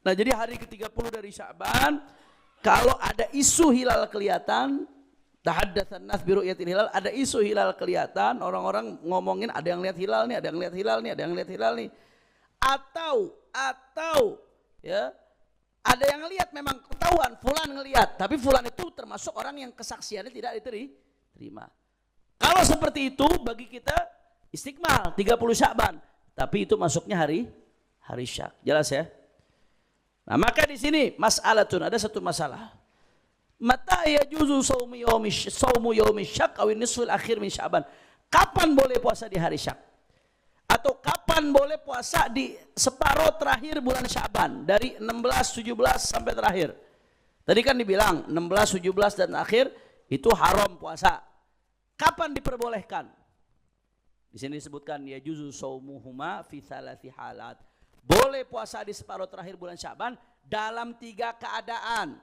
Nah, jadi hari ke-30 dari Sya'ban, kalau ada isu hilal kelihatan, tahaddatsan nas bi ru'yatil hilal, ada isu hilal kelihatan, orang-orang ngomongin ada yang lihat hilal nih, ada yang lihat hilal nih, ada yang lihat hilal nih. Atau ya, ada yang lihat memang ketahuan fulan ngelihat, tapi fulan itu termasuk orang yang kesaksiannya tidak diterima. Kalau seperti itu bagi kita istiqmal 30 Sya'ban, tapi itu masuknya hari Syak. Jelas ya? Nah, maka di sini mas'alatun, ada satu masalah. Mata yajuzu saumu yaumi syak aw nisful akhir min Sya'ban. Kapan boleh puasa di hari Syak? Atau kapan boleh puasa di separuh terakhir bulan Sya'ban dari 16, 17 sampai terakhir. Tadi kan dibilang 16, 17 dan akhir itu haram puasa. Kapan diperbolehkan? Di sini disebutkan yajuzu saumuhuma fi thalathi halat. Boleh puasa di separuh terakhir bulan Sya'ban dalam 3 keadaan.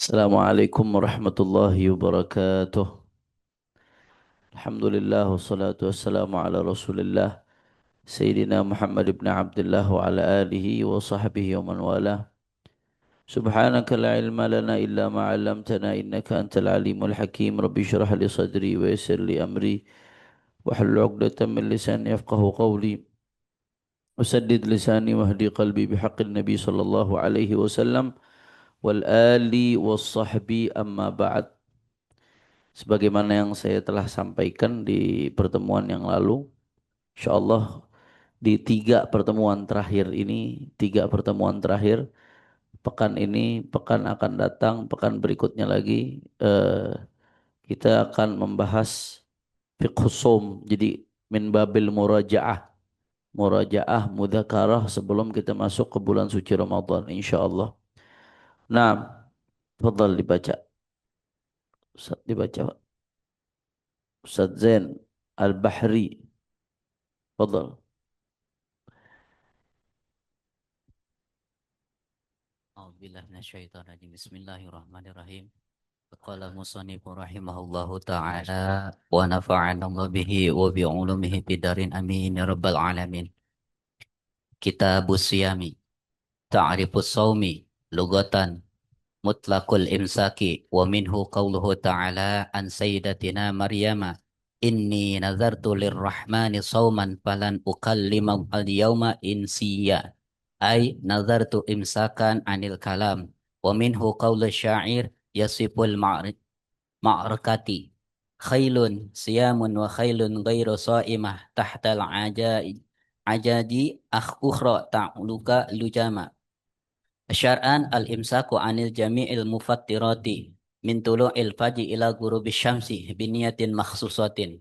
Assalamualaikum warahmatullahi wabarakatuh. Alhamdulillah wassalatu wassalamu ala Rasulillah Sayyidina Muhammad ibn Abdullah wa ala alihi wa sahbihi wa man walah. Subhanaka la ilma lana illa ma 'allamtana innaka antal alimul hakim. Rabbi shrah li sadri wa yassir li amri wahlul 'uqdatam min lisani yafqahu qawli. Usaddid lisani wahdi qalbi bihaqqin nabi sallallahu alaihi wasallam wal ali was sahbi amma ba'd. Sebagaimana yang saya telah sampaikan di pertemuan yang lalu, insyaallah di 3 pertemuan terakhir ini, 3 pertemuan terakhir pekan ini, pekan akan datang, pekan berikutnya lagi, kita akan membahas fiqhus shaum. Jadi min babil murajaah mudzakarah sebelum kita masuk ke bulan suci Ramadan insyaallah. Nah, tafadhal dibaca. Ustaz dibaca. Ustaz Zain Al-Bahri. Tafadhal. A'udzubillahi minasyaitonir rajim. Bismillahirrahmanirrahim. Qala musannifu rahimahullahu ta'ala wa nafa'ana Allah bihi wa bi ulumihi bidarin amin ya rabbal alamin. Kitabus Siyami, Ta'rifus Shaumi, Lugatan, Mutlaqul Imsaki, wa minhu qawluhu ta'ala an sayyidatina Maryama, inni nazartu lirrahmani shauman falan ukallima al-yawma insiya. Ay nazartu imsakan anil kalam. Wa minhu qawlu syair yasiful ma'rakati. Khailun siyamun wa khailun ghairu sa'imah tahtal ajadi ukhra ta'luka lujama. Syar'an al-imsaku anil jami'il mufattirati min tulu'il fajri ila ghurubi syamsi biniyatin makhsusatin.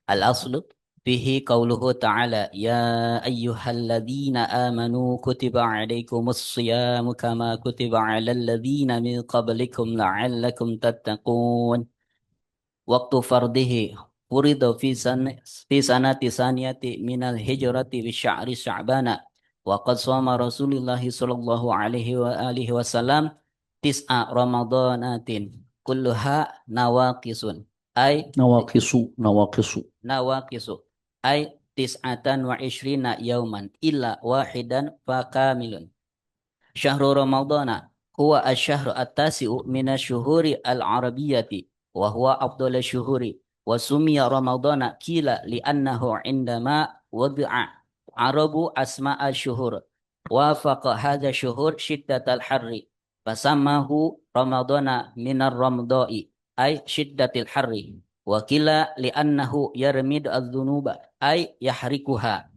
Al-aslu fihi qawluhu ta'ala ya ayyuhalladzina amanu kutiba alaikumus siyamu kama kutiba alal ladzina min qablikum la'allakum tattaqun. Waktu fardihi furida fi sanati saniyati minal hijrati bi sya'ri sya'bana wa qad shama Rasulullah sallallahu alaihi wa alihi wasallam tis'a ramadanatin kulluha nawaqisun ay nawaqisu ay tis'atan wa ishrina yauman illa wahidan fakamilun. Syahrul Ramadana huwa asy-syahru at-tasi'u minasyuhuri al-arabiyyati wa huwa afdhalus syuhuri wa sumiya Ramadana kila li'annahu indama wadi'a Arabu asma'a syuhur wa faqa hadha syuhur shiddatal harri fasamahu Ramadana minar ramdai ay shiddatil harri wa kila li'annahu yarmid adz-dzunuba ay yahrikuha.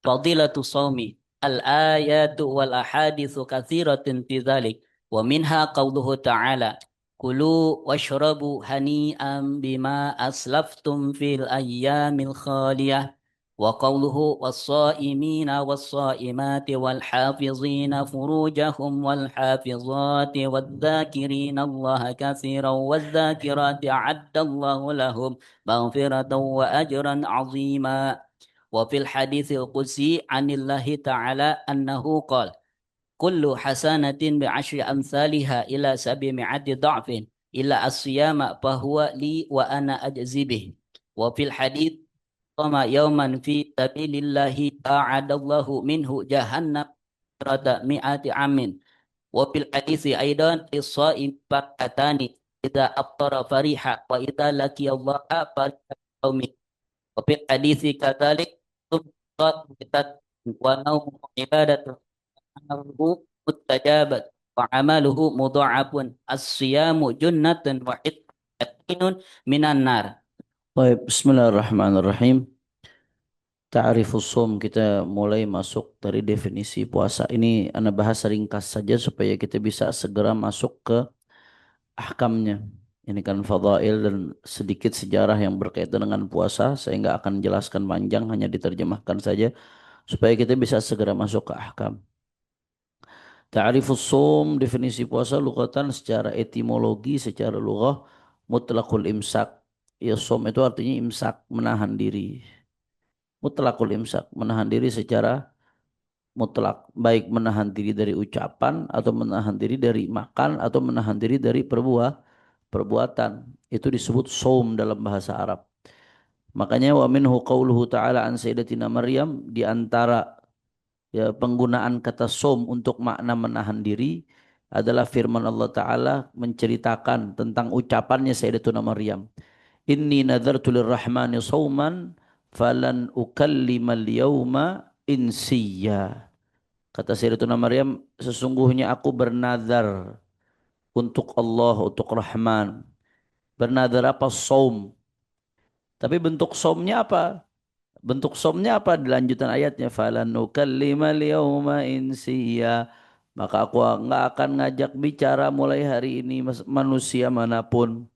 Fadilatu shaumi al-ayatu wal ahaditsu katsiratin fi dzalik wa minha qauluhu ta'ala kulu washrabu hani'an bima aslaftum fil ayyamil khaliyah wa qauluhu was-shaimina was-shaimati wal hafizina furujahum wal hafizati wadh-dhakirina Allaha katsiran wadh-dhakirati a'addallahu lahum maghfiratan wa ajran 'azima. وفي الحديث القدسي عن الله تعالى أنه قال كل حسنة بعشر أمثالها إلى 700 ضعف illa as-siyama fahuwa li wa ana ajzi bih. Wa fil hadits qama yauman fi sabilillahi a'adallahu minhu jahannam rada mi'ati amin. Wa fil hadits aidan lis-shaim fakatani idza aftara fariha wa idza laqiyallaha fariha qaumi. Wa fil hadits kadzalik subqat bitat wa naumu ibadatun amaluhu mustajabat wa amaluhu mudha'afun as-siyamu junnatun wa itqinun minan nar. Baik, bismillahirrahmanirrahim. Ta'rifus shaum, kita mulai masuk dari definisi puasa. Ini ana bahas ringkas saja supaya kita bisa segera masuk ke ahkamnya. Ini kan fadail dan sedikit sejarah yang berkaitan dengan puasa. Saya nggak akan jelaskan panjang, hanya diterjemahkan saja supaya kita bisa segera masuk ke ahkam. Ta'rifus shaum, definisi puasa lughatan secara etimologi, secara lughah mutlaqul imsak. Ya, shaum itu artinya imsak, menahan diri. Mutlakul imsak, menahan diri secara mutlak, baik menahan diri dari ucapan atau menahan diri dari makan atau menahan diri dari perbuatan. Itu disebut saum dalam bahasa Arab. Makanya wa minhu qauluhu ta'ala an sayyidatina Maryam, di antara ya, penggunaan kata saum untuk makna menahan diri adalah firman Allah Ta'ala menceritakan tentang ucapannya Sayyidatuna Maryam. Inni nadartu lirrahmani sauman falan ukallimal yawma insiya. Kata Sayyidatuna Maryam, sesungguhnya aku bernazar untuk Allah, untuk Rahman. Bernazar apa? Saum. Tapi bentuk saumnya apa? Bentuk saumnya apa? Di lanjutan ayatnya, falan ukallimal yawma insiya. Maka aku nggak akan ngajak bicara mulai hari ini manusia manapun.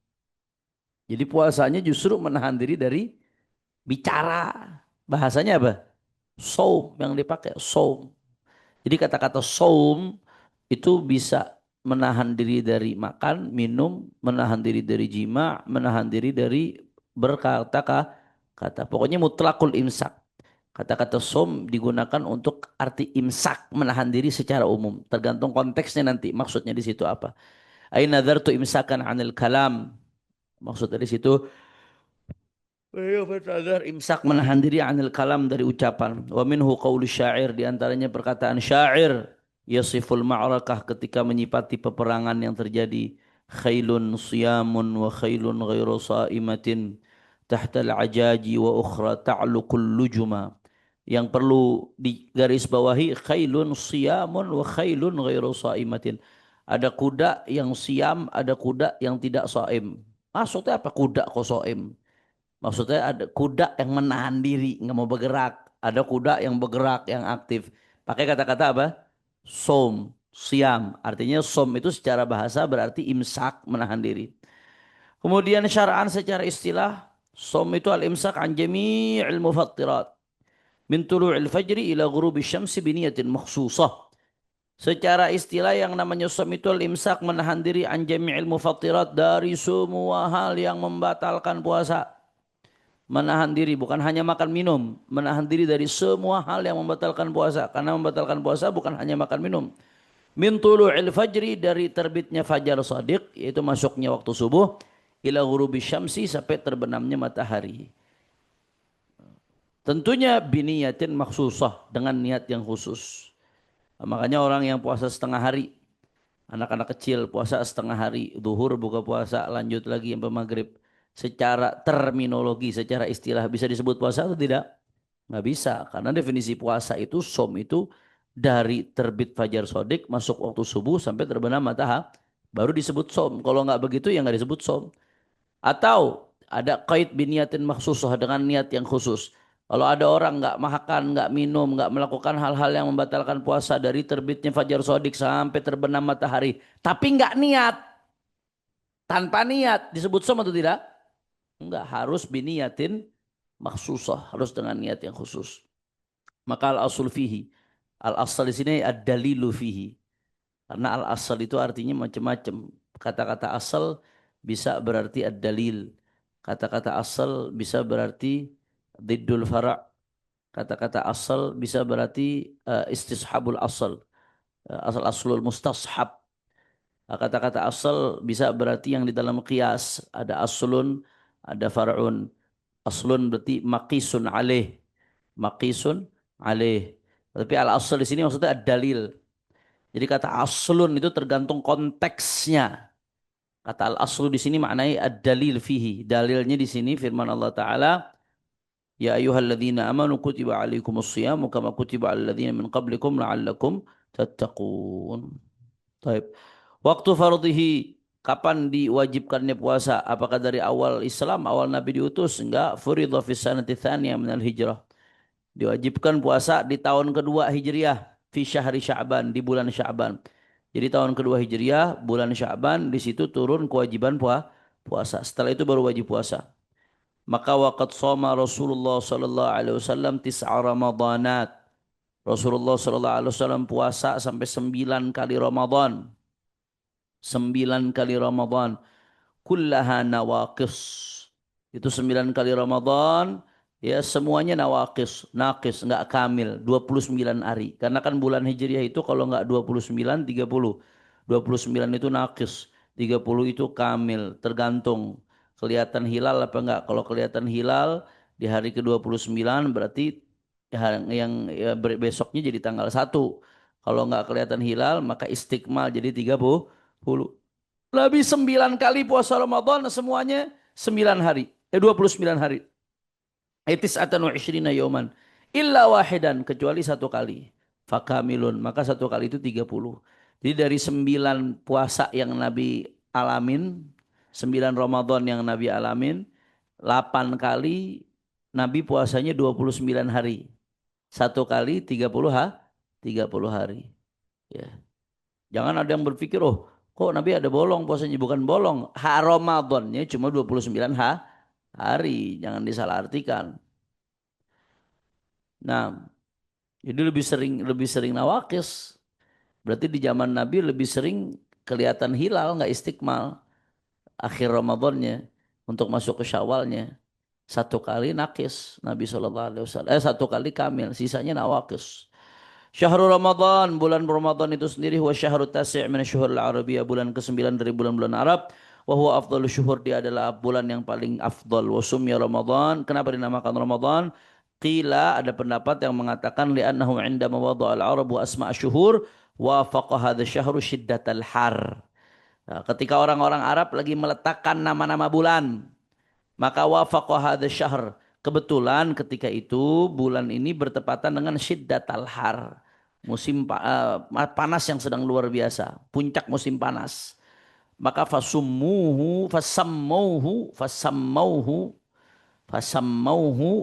Jadi puasanya justru menahan diri dari bicara. Bahasanya apa? Saum yang dipakai, saum. Jadi kata-kata saum itu bisa menahan diri dari makan, minum, menahan diri dari jima, menahan diri dari berkata-kata. Pokoknya mutlakul imsak. Kata-kata saum digunakan untuk arti imsak, menahan diri secara umum. Tergantung konteksnya nanti, maksudnya di situ apa. Aina dzartu imsakan anil kalam. Maksud dari situ iya benar. Imsak, menahan diri anil kalam, dari ucapan. Wa minhu qaulu syair, di antaranya perkataan syair yasiful ma'rakah, ketika menyipati peperangan yang terjadi. Khailun siyamun wa khailun ghairu sa'imatin tahta al-ajaji wa ukhra ta'luqul lujuma. Yang perlu digarisbawahi, khailun siyamun wa khailun ghairu sa'imatin. Ada kuda yang siam, ada kuda yang tidak saim. Maksudnya apa kuda kok saim? Maksudnya ada kuda yang menahan diri, nggak mau bergerak. Ada kuda yang bergerak, yang aktif. Pakai kata-kata apa? Som, siam. Artinya som itu secara bahasa berarti imsak, menahan diri. Kemudian syara'an secara istilah, som itu al-imsak an jami'il mufattirat. Min tulu'il fajri ila ghurubi syamsi biniyatin makhsusah. Secara istilah yang namanya som itu al-imsak, menahan diri an jami'il mufattirat, dari semua hal yang membatalkan puasa. Menahan diri bukan hanya makan minum, menahan diri dari semua hal yang membatalkan puasa. Karena membatalkan puasa bukan hanya makan minum. Min tulu'il fajri, dari terbitnya fajar shadiq, yaitu masuknya waktu subuh, ila ghurubi syamsi, sampai terbenamnya matahari. Tentunya biniyatin maksusah, dengan niat yang khusus. Makanya orang yang puasa setengah hari, anak-anak kecil puasa setengah hari, zuhur buka puasa, lanjut lagi sampai maghrib. Secara terminologi, secara istilah bisa disebut puasa atau tidak? Nggak bisa, karena definisi puasa itu, som itu dari terbit fajar sodik masuk waktu subuh sampai terbenam matahari, baru disebut som. Kalau nggak begitu ya nggak disebut som. Atau ada kait biniatin maksusah, dengan niat yang khusus. Kalau ada orang nggak makan, nggak minum, nggak melakukan hal-hal yang membatalkan puasa dari terbitnya fajar sodik sampai terbenam matahari, tapi nggak niat, tanpa niat, disebut som atau tidak? Enggak, harus biniatin maksusah, harus dengan niat yang khusus. Maka al-asul fihi, al-asal di sini ad-dalilu fihi. Karena al-asal itu artinya macam-macam. Kata-kata asal bisa berarti ad-dalil. Kata-kata asal bisa berarti diddul fara'. Kata-kata asal bisa berarti istishabul asal. Asal aslul mustashab. Kata-kata asal bisa berarti yang di dalam qiyas. Ada aslun, ada far'un. Aslun berarti maqisun alaih. Maqisun alaih. Tapi al-asl di sini maksudnya ad-dalil. Jadi kata aslun itu tergantung konteksnya. Kata al-aslu di sini maknanya ad-dalil fihi. Dalilnya di sini firman Allah Ta'ala, Ya ayyuhalladzina amanu kutiba alaikumus siyamu kama kutiba alal ladzina min qablikum la'allakum tattaqun. Taib. Waktu fardhihi, kapan diwajibkannya puasa? Apakah dari awal Islam, awal Nabi diutus? Enggak. Furidha fis sanati tsaniyah minal hijrah. Diwajibkan puasa di tahun kedua Hijriah, fi syahri Sya'ban, di bulan Sya'ban. Jadi tahun kedua Hijriah, bulan Sya'ban, di situ turun kewajiban puasa. Setelah itu baru wajib puasa. Maka waqad shoma Rasulullah sallallahu alaihi wasallam tis'a Ramadanat. Rasulullah sallallahu alaihi wasallam puasa sampai 9 kali Ramadan. 9 kali Ramadan. Kullaha nawaqis. Itu 9 kali Ramadan, ya semuanya nawaqis, naqis, enggak kamil, 29 hari. Karena kan bulan Hijriah itu kalau enggak 29, 30. 29 itu naqis, 30 itu kamil, tergantung kelihatan hilal apa enggak. Kalau kelihatan hilal di hari ke-29 berarti yang ya, besoknya jadi tanggal 1. Kalau enggak kelihatan hilal maka istikmal jadi 30. Lebih 9 kali puasa Ramadan semuanya 9 hari. 29 hari. Tis'atan wa ishrina yawman. Illa wahidan. Kecuali 1 kali. Fakamilun. Maka 1 kali itu 30. Jadi dari 9 puasa yang Nabi alamin. 9 Ramadan yang Nabi alamin. 8 kali Nabi puasanya 29 hari. 1 kali 30 30 hari. Ya. Jangan ada yang berpikir, oh kok Nabi ada bolong puasanya. Bukan bolong. Ramadannya cuma 29 hari. Jangan disalahartikan. Nah, jadi lebih sering nawakis. Berarti di zaman Nabi lebih sering kelihatan hilal, nggak istiqmal. Akhir Ramadannya untuk masuk ke Syawalnya. 1 kali nakis Nabi SAW. 1 kali kamil, sisanya nawakis. Syahrul Ramadan, bulan Ramadan itu sendiri huwa syahrut tasi' min asyhuril arabiyyah, bulan ke-9 dari bulan-bulan Arab. Wa huwa afdhalus syuhur, dia adalah bulan yang paling afdal. Wa sumya Ramadan, kenapa dinamakan Ramadan? Qila, ada pendapat yang mengatakan li'annahu 'inda mawadha'al arab wa asma' asyhur wa faqa hadha syahru syiddatal har. Nah, ketika orang-orang Arab lagi meletakkan nama-nama bulan, maka wafaqa hadza syahr. Kebetulan ketika itu bulan ini bertepatan dengan syiddatal har. Musim panas yang sedang luar biasa, puncak musim panas. Maka fasammauhu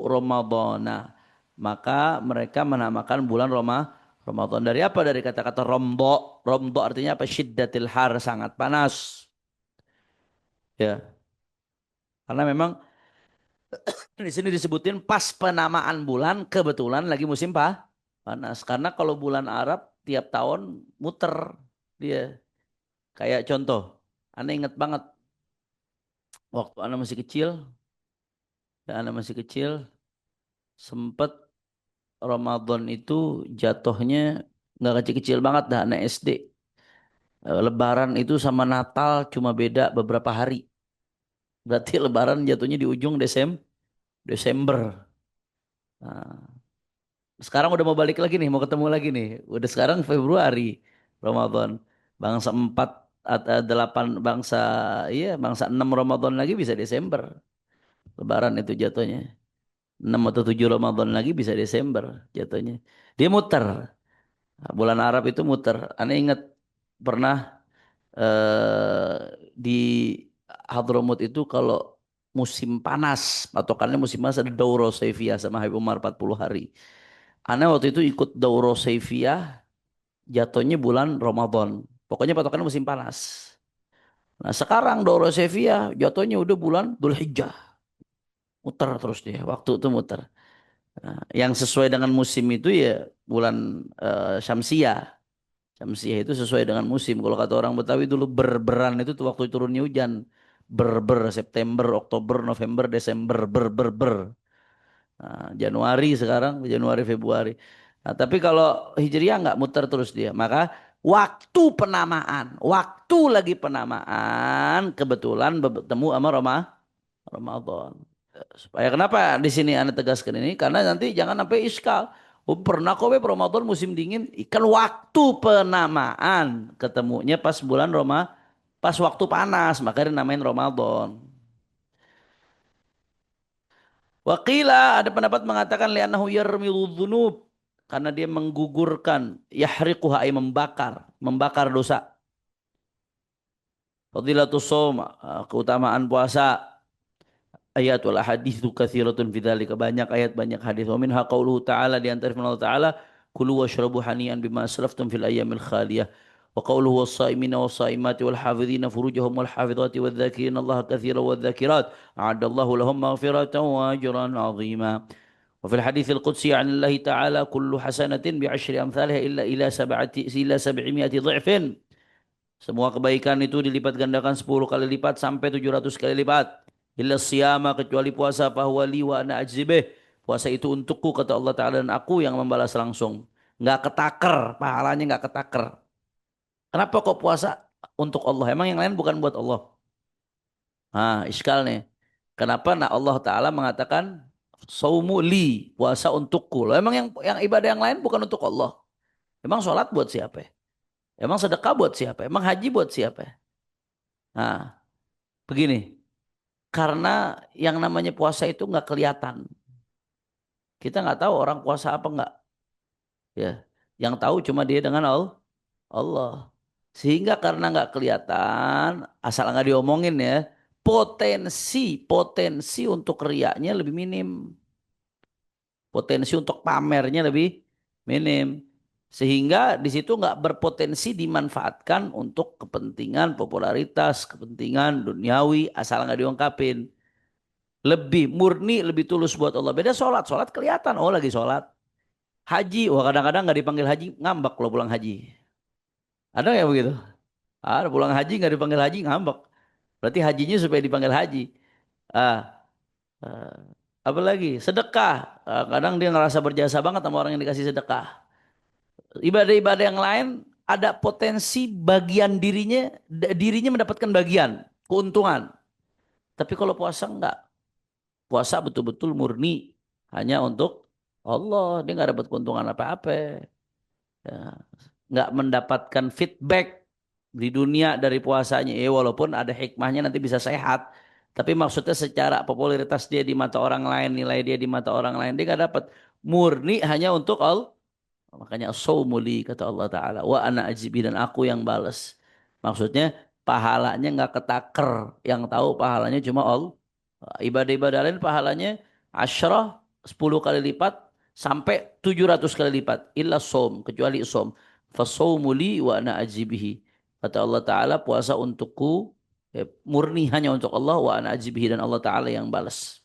Ramadana. Maka mereka menamakan bulan Ramadan. Dari apa? Dari kata-kata romdo. Romdo artinya apa? Syiddatil har, sangat panas. Ya, karena memang di sini disebutin pas penamaan bulan kebetulan lagi musim panas. Karena kalau bulan Arab tiap tahun muter dia. Kayak contoh, Anda ingat banget waktu Anda masih kecil, sempet Ramadan itu jatuhnya nggak kecil-kecil banget dah anak SD. Lebaran itu sama Natal cuma beda beberapa hari. Berarti Lebaran jatuhnya di ujung Desember. Nah, sekarang udah mau balik lagi nih, mau ketemu lagi nih. Udah sekarang Februari, Ramadan. Bangsa 4 atau 8 bangsa, iya bangsa 6 Ramadan lagi bisa Desember. Lebaran itu jatuhnya. 6 atau 7 Ramadan lagi bisa Desember jatuhnya. Dia muter. Nah, bulan Arab itu muter. Aneh ingat pernah di Hadramut itu kalau musim panas, patokannya musim panas ada Dauro Saifiyah sama Habib Umar 40 hari. Ana waktu itu ikut Dauro Saifiyah, jatuhnya bulan Ramadan. Pokoknya patokannya musim panas. Nah sekarang Dauro Saifiyah jatuhnya udah bulan Dzulhijjah. Muter terus dia, waktu itu muter. Nah, yang sesuai dengan musim itu ya bulan Syamsiah. Syamsiah itu sesuai dengan musim. Kalau kata orang Betawi dulu berberan itu tuh waktu turunnya hujan. Berber, September, Oktober, November, Desember, ber. Nah, Januari sekarang, Januari, Februari. Nah, tapi kalau Hijriah nggak muter terus dia. Maka Waktu penamaan, waktu lagi penamaan, kebetulan bertemu sama Ramadan. Supaya kenapa di sini Anda tegaskan ini? Karena nanti jangan sampai iskal. Oh, pernah kok Ramadan musim dingin, kan waktu penamaan ketemunya pas bulan pas waktu panas, makanya dinamain Ramadan. Waqila ada pendapat mengatakan li'annahu yarmidhu dzunub karena dia menggugurkan yahriquha ay membakar dosa. Fadilatus shaum, keutamaan puasa. Ayat wal haditsu katsiratun fi dzalika, banyak ayat banyak hadis. Wa minha qauluhu ta'ala, di antara firman Allah Ta'ala, kulu washrabu hani'an bima aslaftum fil ayyamil khaliyah. Wa qauluhu was-shaimina was-shaimati wal hafidhina furujahum wal hafidhati wadh dzakirina Allah katsiran wadh dzakirat a'adallahu lahum maghfiratan wa ajran 'azima. Wa fil haditsil qudsi 'an Allah Ta'ala kullu hasanatin bi 'asyri amsalha ila 700 dhifin. Semua kebaikan itu dilipat gandakan 10 kali lipat sampai 700 kali lipat. Illa siyama, kecuali puasa, fahuwa li wa ana ajzibih. Puasa itu untukku kata Allah Ta'ala dan aku yang membalas langsung. Nggak ketaker, pahalanya nggak ketaker. Kenapa kok puasa untuk Allah? Emang yang lain bukan buat Allah? Nah, iskal nih. Kenapa nah Allah Ta'ala mengatakan saumu li, puasa untukku. Loh, emang yang ibadah yang lain bukan untuk Allah? Emang sholat buat siapa? Emang sedekah buat siapa? Emang haji buat siapa? Nah, begini. Karena yang namanya puasa itu nggak kelihatan. Kita nggak tahu orang puasa apa nggak. Ya, yang tahu cuma dia dengan Allah. Sehingga karena nggak kelihatan, asal nggak diomongin ya, potensi untuk riaknya lebih minim. Potensi untuk pamernya lebih minim. Sehingga di situ nggak berpotensi dimanfaatkan untuk kepentingan popularitas, kepentingan duniawi, asal nggak diungkapin. Lebih murni, lebih tulus buat Allah. Beda sholat, sholat kelihatan, oh lagi sholat. Haji, wah kadang-kadang nggak dipanggil haji, ngambek kalau pulang haji. Ada yang begitu? Ada pulang haji nggak dipanggil haji, ngambek. Berarti hajinya supaya dipanggil haji. Ah, ah. Apalagi sedekah. Kadang dia ngerasa berjasa banget sama orang yang dikasih sedekah. Ibadah-ibadah yang lain ada potensi bagian dirinya mendapatkan bagian, keuntungan. Tapi kalau puasa enggak. Puasa betul-betul murni hanya untuk Allah. Dia nggak dapat keuntungan apa-apa. Ya. Nggak mendapatkan feedback di dunia dari puasanya. Walaupun ada hikmahnya nanti bisa sehat. Tapi maksudnya secara popularitas dia di mata orang lain, nilai dia di mata orang lain, dia nggak dapat. Murni hanya untuk Allah. Makanya saumuli kata Allah Ta'ala. Wa ana ajibi, dan aku yang balas. Maksudnya pahalanya nggak ketaker. Yang tahu pahalanya cuma Allah. Ibadah-ibadah lain pahalanya asyrah 10 kali lipat sampai 700 kali lipat. Illa som, kecuali som. Fasawmu li wa ana ajibihi. Kata Allah Ta'ala, puasa untukku, murni hanya untuk Allah, wa ana ajibihi, dan Allah Ta'ala yang balas.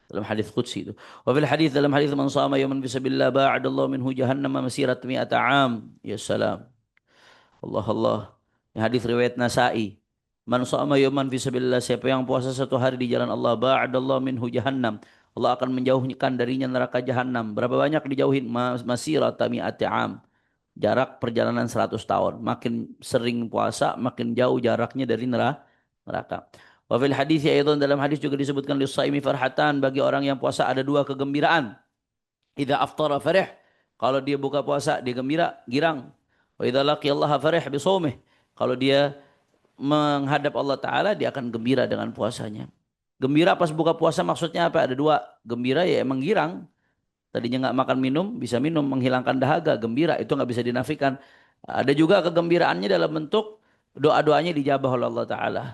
Dalam hadis qudsi itu. Wa fil hadis, dalam hadis, man shama yawman fisabilillah ba'adallahu minhu jahannam masirat mi'ata am. Ya salam. Allah Allah. Ini hadis riwayat Nasai. Man shama yawman fisabilillah, siapa yang puasa satu hari di jalan Allah, ba'adallahu minhu jahannam. Allah akan menjauhkan darinya neraka jahannam. Berapa banyak dijauhin? Masirat mi'ati am. Jarak perjalanan 100 tahun. Makin sering puasa, makin jauh jaraknya dari neraka. Wa fil hadis, yaitu dalam hadis juga disebutkan lis-shaimi farhatan, bagi orang yang puasa ada dua kegembiraan. Idza aftara farih, kalau dia buka puasa dia gembira, girang. Wa idza laqiyallaha farih bi shaumih, kalau dia menghadap Allah Taala dia akan gembira dengan puasanya. Gembira pas buka puasa maksudnya apa? Ada dua. Gembira ya emang girang. Tadinya nggak makan minum, bisa minum, menghilangkan dahaga, gembira, itu nggak bisa dinafikan. Ada juga kegembiraannya dalam bentuk doa-doanya dijabah oleh Allah Ta'ala.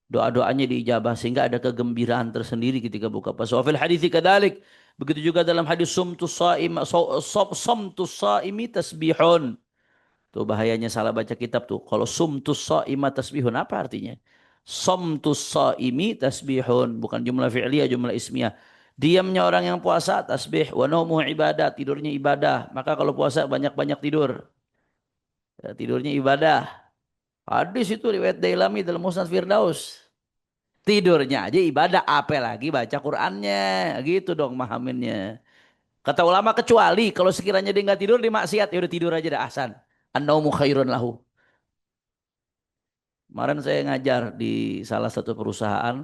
Doa-doanya diijabah sehingga ada kegembiraan tersendiri ketika buka puasa. Wa fil hadithi kadalik. Begitu juga dalam hadis sumtus saimi tasbihun. Tuh bahayanya salah baca kitab tuh. Kalau sumtus saima tasbihun apa artinya? Sumtus saimi tasbihun, bukan jumlah fi'liyah, jumlah ismiyah. Diamnya orang yang puasa tasbih, wa naumuhu ibadah, tidurnya ibadah. Maka kalau puasa banyak-banyak tidur. Ya, tidurnya ibadah. Hadis itu riwayat Dailami dalam Musnad Firdaus. Tidurnya aja ibadah, apalagi baca Qur'annya. Gitu dong mahaminnya. Kata ulama, kecuali kalau sekiranya dia nggak tidur, dia maksiat, ya udah tidur aja dah ahsan. An-naumu khairun lahu. Kemarin saya ngajar di salah satu perusahaan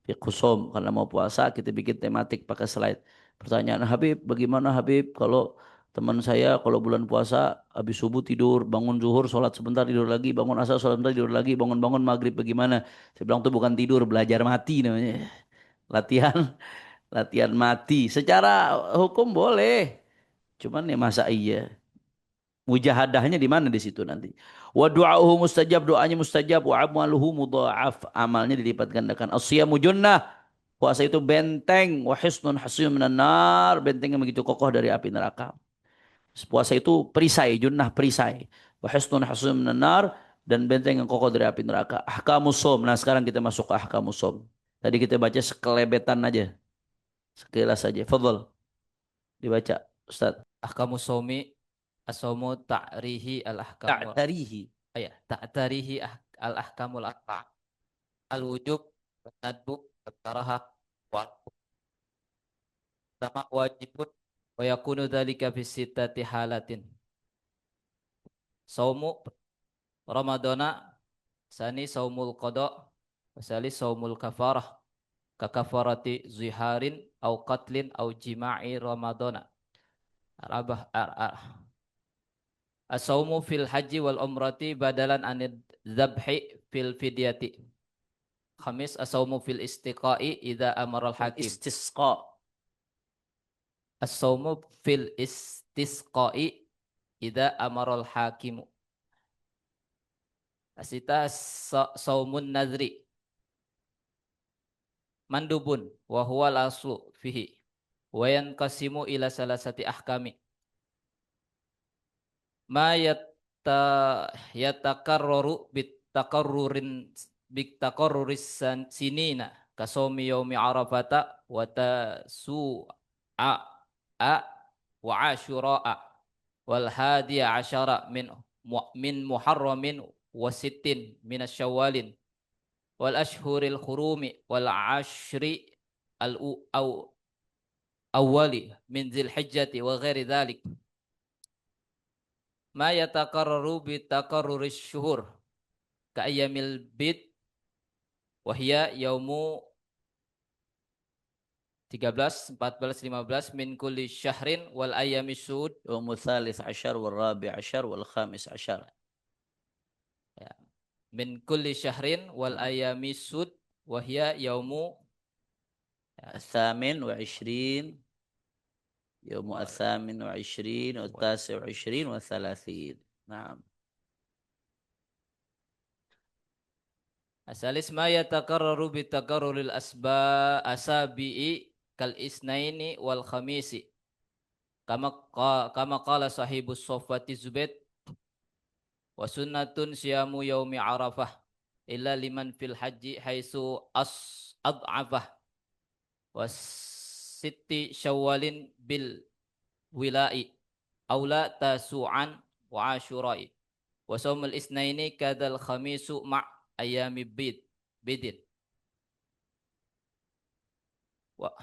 fiqhusum karena mau puasa kita bikin tematik pakai slide. Pertanyaan Habib, bagaimana Habib kalau teman saya kalau bulan puasa habis subuh tidur, bangun zuhur, sholat sebentar tidur lagi, bangun asar sholat sebentar tidur lagi, bangun-bangun maghrib bagaimana? Saya bilang itu bukan tidur, belajar mati namanya. Latihan, latihan mati. Secara hukum boleh, cuman ya masa iya? Mujahadahnya di mana di situ nanti? Wa du'auhu mustajab, doanya mustajab, wa amaluhu mudha'af, amalnya dilipat gandakan. As-siyamu junnah, puasa itu benteng, wa hisnun hasyun minan nar, benteng yang begitu kokoh dari api neraka. Puasa itu perisai, junnah perisai. Wa hisnun hasyun minan nar, dan benteng yang kokoh dari api neraka. Ahkamus shaum. Nah, sekarang kita masuk ke ahkamus shaum. Tadi kita baca sekelebetan aja, sekilas saja. Fadhal, dibaca Ustaz. Ahkamu somi asomu ta'rihi al-ahkamul Ta'tarihi. ta'tarihi al-ahkamul arba' al-wujub nadbu karaha wa sama wajibun wa yakunu dhalika fi sittati halatin. Saumu Ramadana, sani saumul qada, wasali saumul kafarah, ka kafarati ziharin au qatlin au jima'i Ramadana. Arabah as-saumu fil haji wal umrati badalan anid dzabhi fil fidyati. Khamis as-saumu fil istiqa'i idza amara al-hakim. Istisqa. As-saumu fil istisqa'i idza amara al-hakimu. Asita saumun nadri mandubun wa huwa al-aslu fihi wa yanqasimu ila salasati ahkami. Ma yatakarraru bitaqarruris sinina kasomi yaumi arafata wa tasu'a wa ashura'a wal hadiya asyara min muharramin wa sittin min asyawalin wal ashhuril khurumi wal ashri al awwali min dzilhijjati wa ghairi dzalik. Ma yatakarraru bi takarruris syuhur ka ayyamil bid wa hiya yaumu 13, 14, 15 min kulli syahrin wal ayyamis syud يوم الثالث عشر والرابع عشر والخامس عشر. ya. Min kulli syahrin wal ayyamis syud wa hiya yaumu الثامن وعشرين، يوم الثامن وعشرين والتاسع وعشرين والثلاثين. نعم. asalis ma yatakarraru bi takarruril asabi'i kal isnaini wal khamisi kama qala sahibus sofwati Zubaid wa sunnatun siyamu yaumi arafah illa liman fil haji haitsu ad'afah wa sitti syawalin bil wilai aula tasu'an wa asyura'i wa saumul isnaini kadal khamisu ma' ayami bidin wa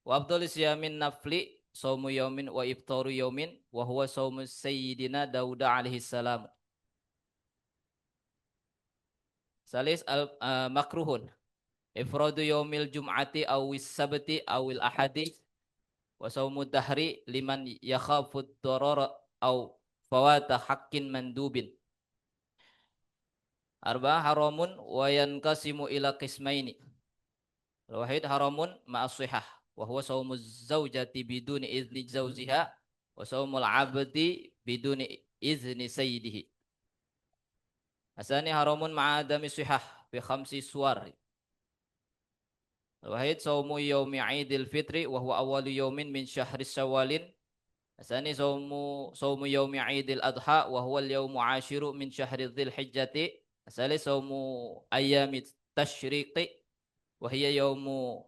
afdalu siyamin nafli saumu yaumin wa iftaru yaumin wa huwa saumu sayyidina Dauda alaihi salam. Salis makruhun ifradu yaumil jum'ati awis sabti awil ahadi wa saumu dahri liman yakhafu ad-darara aw fawata haqqin mandubin. Arba haramun wa yanqasimu ila qismaini. Wahid haramun ma'as sihah wa huwa saumuz zawjati biduni izni zawjiha wa saumul 'abdi biduni izni sayyidihi. Asani haramun ma'adami sihah bi khamsi suwar. Wahid saumu yaumi 'idil fitri wa huwa awwalu yaumin min syahri syawalin. Asani saumu yaumi 'idil adha wa huwa al-yaumu 'ashiru min syahri dzilhijjati. Asali saumu ayyamit tasyriqi wa hiya yaumu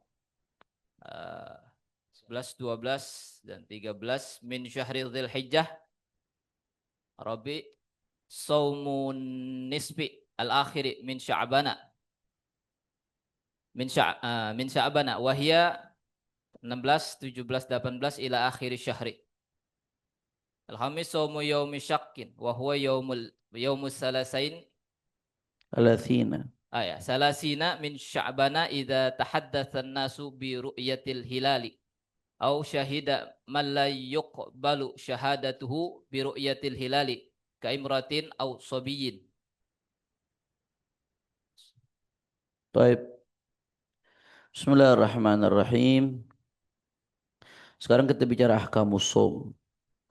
11, 12 dan 13 min syahri dzilhijjah. Rabi saumun nisbi al-akhiri min sya'bana min sya'bana wa hiya 16, 17, 18 ila akhir syahri. Al-khamis saumu yaumi syakkin wa huwa yaumus salasain Alathina. salasina min sya'bana idza tahaddatsa an-nasu bi ru'yatil hilali aw syahida man la yuqbalu syahadatuhu bi ru'yatil hilali ka imratin aw sabiyyin. Baik. Bismillahirrahmanirrahim. Sekarang kita bicara ahkamus shaum.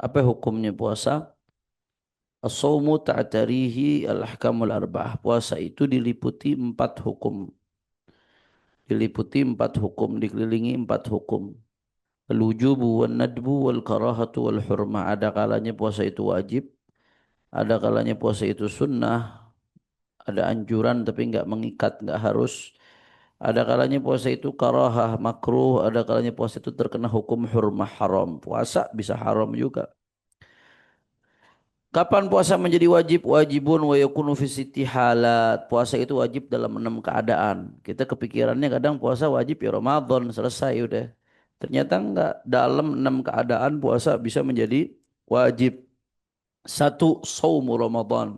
Apa hukumnya puasa? As-shaumu ta'tarihi al-ahkamul arba'ah. Puasa itu diliputi 4 hukum. Diliputi 4 hukum, dikelilingi 4 hukum. Al-wujubu wal nadbu wal karahatu wal hurmah. Ada kalanya puasa itu wajib, ada kalanya puasa itu sunnah, ada anjuran tapi enggak mengikat, enggak harus. Ada kalanya puasa itu karahah, makruh, ada kalanya puasa itu terkena hukum hurmah haram. Puasa bisa haram juga. Kapan puasa menjadi wajib? Wajibun wa yakunu fi sitti halat. Puasa itu wajib dalam 6 keadaan. Kita kepikirannya kadang puasa wajib ya Ramadan, selesai udah. Ternyata enggak. Dalam 6 keadaan puasa bisa menjadi wajib. Satu, saumu Ramadan.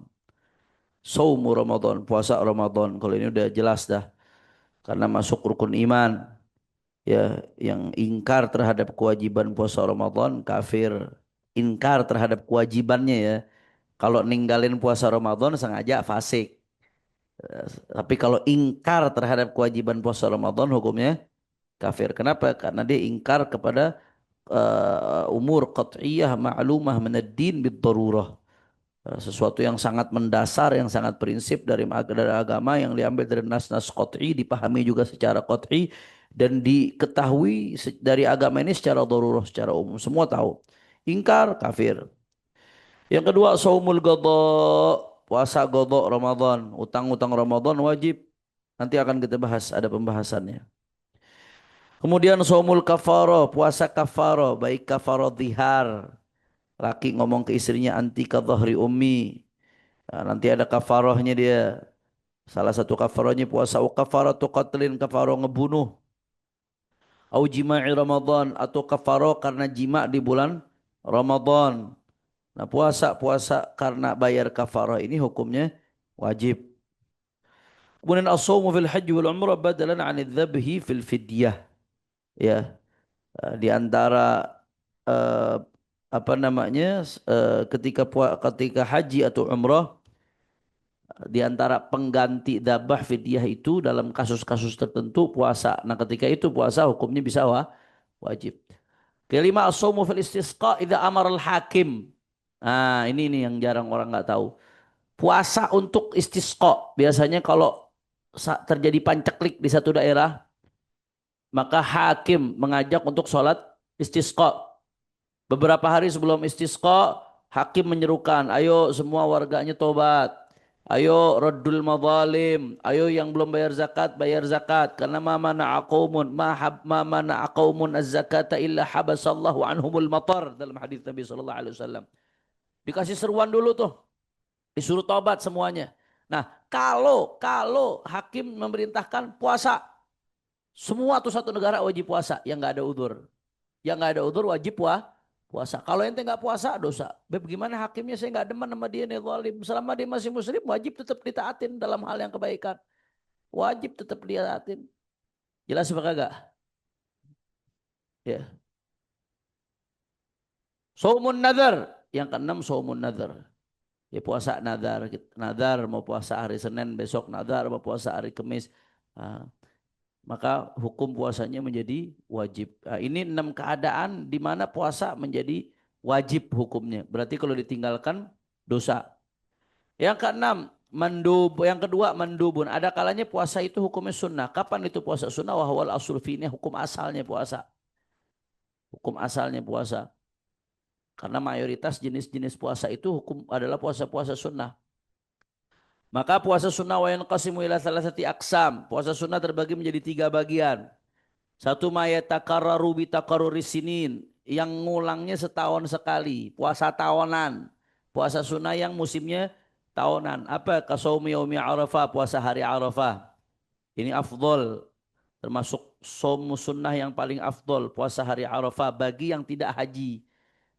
Saumu Ramadan, puasa Ramadan. Kalau ini udah jelas dah. Karena masuk rukun iman. Ya, yang ingkar terhadap kewajiban puasa Ramadan kafir. Ingkar terhadap kewajibannya ya. Kalau ninggalin puasa Ramadan sengaja fasik. Tapi kalau ingkar terhadap kewajiban puasa Ramadan hukumnya kafir. Kenapa? Karena dia ingkar kepada umur qat'iyah ma'lumah minad-din bid-darurah. Sesuatu yang sangat mendasar, yang sangat prinsip dari agama yang diambil dari nas-nas qat'i, dipahami juga secara qat'i dan diketahui dari agama ini secara darurah, secara umum. Semua tahu. Ingkar kafir. Yang kedua, saumul qadha, puasa qadha Ramadan, utang-utang Ramadan wajib. Nanti akan kita bahas, ada pembahasannya. Kemudian saumul kafarah, puasa kafarah, baik kafarah zihar. Laki ngomong ke istrinya anti ka dhahri ummi. Nah, nanti ada kafarahnya dia. Salah satu kafarahnya puasa kafaratu qatlin, kafarah ngebunuh. Au jima'i Ramadan, atau kafarah karena jima di bulan Ramadan. Nah, puasa karena bayar kafarah ini hukumnya wajib. Kemudian as-shaumu fil haji wal umrah badalan 'anil dzabhi fil fidyah. Ya, di antara eh, apa namanya ketika haji atau umrah, di antara pengganti dzabah fidyah itu dalam kasus-kasus tertentu puasa. Nah, ketika itu puasa hukumnya bisa wajib. Kelima, as-shaumu fil istisqa idza amara al-hakim. Nah, ini yang jarang orang nggak tahu. Puasa untuk istisqa. Biasanya kalau terjadi panceklik di satu daerah, maka hakim mengajak untuk sholat istisqa. Beberapa hari sebelum istisqa, hakim menyerukan, ayo semua warganya tobat. Ayo raddul madzalim, ayo yang belum bayar zakat, bayar zakat. Karena ma mana'a qaumun az-zakata illa habasallahu anhumul matar, dalam hadis Nabi sallallahu alaihi wasallam. Dikasih seruan dulu tuh. Disuruh tobat semuanya. Nah, kalau hakim memerintahkan puasa, semua tuh satu negara wajib puasa yang nggak ada udzur. Yang nggak ada udzur wajib puasa. Kalau ente nggak puasa dosa. Bagaimana hakimnya, saya nggak demen sama dia nih zalim. Selama dia masih muslim wajib tetap ditaatin dalam hal yang kebaikan. Wajib tetap ditaatin. Jelas apa kagak? Ya. Saumun nadhar. Yang keenam saumun nadhar. Ya, puasa nadar, nadar mau puasa hari Senin besok, nadar mau puasa hari Kamis, maka hukum puasanya menjadi wajib. Ini 6 keadaan di mana puasa menjadi wajib hukumnya. Berarti kalau ditinggalkan dosa. Yang keenam mandub, yang kedua mandubun. Ada kalanya puasa itu hukumnya sunnah. Kapan itu puasa sunnah? Wahwal asul fi'nya, hukum asalnya puasa. Hukum asalnya puasa. Karena mayoritas jenis-jenis puasa itu hukum adalah puasa-puasa sunnah. Maka puasa sunnah wa yanqasimu ila thalathati aqsam. Puasa sunnah terbagi menjadi 3 bagian. Satu, ma yatakarraru bi taqarruris sinin, yang ngulangnya setahun sekali, puasa tahunan. Puasa sunnah yang musimnya tahunan. Apa? Kasaumi yaumi Arafah, puasa hari Arafah. Ini afdol, termasuk shaum sunnah yang paling afdol, puasa hari Arafah bagi yang tidak haji.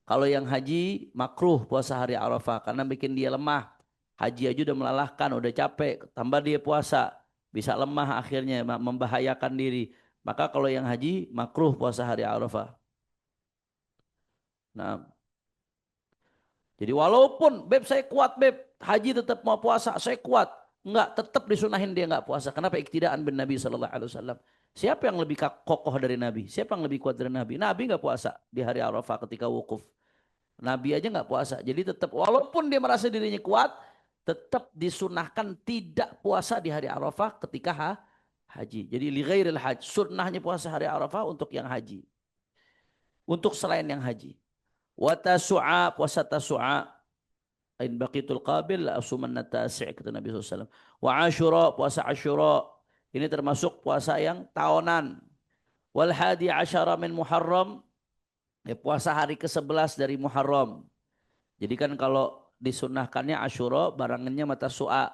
Kalau yang haji makruh puasa hari Arafah karena bikin dia lemah. Haji aja udah melelahkan, udah capek, tambah dia puasa, bisa lemah akhirnya, membahayakan diri. Maka kalau yang haji makruh puasa hari Arafah. Nah, jadi walaupun beb saya kuat beb, haji tetap mau puasa, saya kuat. Enggak, tetap disunahin dia enggak puasa. Kenapa? Iktidaan bin Nabi SAW. Siapa yang lebih kokoh dari Nabi? Siapa yang lebih kuat dari Nabi? Nabi enggak puasa di hari Arafah ketika wukuf. Nabi aja enggak puasa. Jadi tetap walaupun dia merasa dirinya kuat, tetap disunahkan tidak puasa di hari Arafah ketika haji. Jadi li ghairil haj, sunnahnya puasa hari Arafah untuk yang haji. Untuk selain yang haji. Wa tasu'a, puasa tasu'a. In baqitul qabil la asumanna tasi' kata Nabi SAW. Wa asyura, puasa asyura. Ini termasuk puasa yang tahunan. Wal hadi asyara min Muharram. Ya, puasa hari ke-11 dari Muharram. Jadi kan kalau disunahkannya asyura, barangannya mata su'a.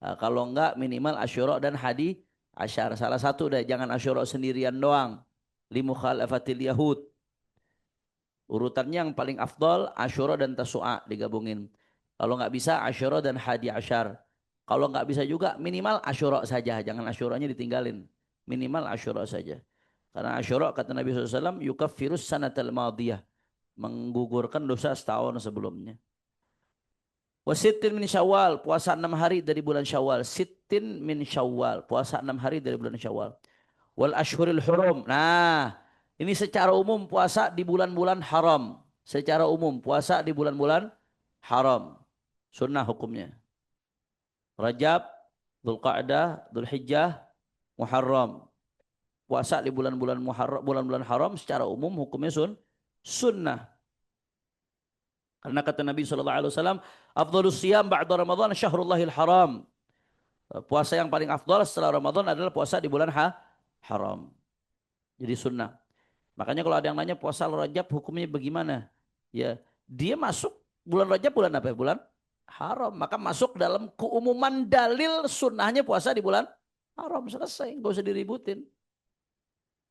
Nah, kalau enggak minimal asyura dan hadi asyar. Salah satu deh, jangan asyura sendirian doang. Li mukhalafatil yahud. Urutannya yang paling afdol asyura dan tasu'a digabungin. Kalau nggak bisa asyura dan hadi asyar. Kalau nggak bisa juga minimal asyura saja. Jangan asyuranya ditinggalin. Minimal asyura saja. Karena asyura kata Nabi SAW yukaffirus sanatal madiyah. Menggugurkan dosa setahun sebelumnya. Wasittin min syawal. Puasa 6 hari dari bulan syawal. Sittin min syawal. Puasa 6 hari dari bulan syawal. Wal ashhuril hurum. Nah, ini secara umum puasa di bulan-bulan haram. Secara umum puasa di bulan-bulan haram. Sunnah hukumnya. Rajab, Dzulqa'dah, Dzulhijjah, Muharram. Puasa di bulan-bulan Muharram, bulan-bulan haram secara umum hukumnya sunnah. Karena kata Nabi SAW, afdhalus siyam ba'da Ramadan syahrullahil haram. Puasa yang paling afdal setelah Ramadan adalah puasa di bulan haram. Jadi sunnah. Makanya kalau ada yang nanya puasa Rajab hukumnya bagaimana? Ya, dia masuk bulan Rajab bulan apa ya? Bulan haram. Maka masuk dalam keumuman dalil sunnahnya puasa di bulan haram. Selesai, nggak usah diributin.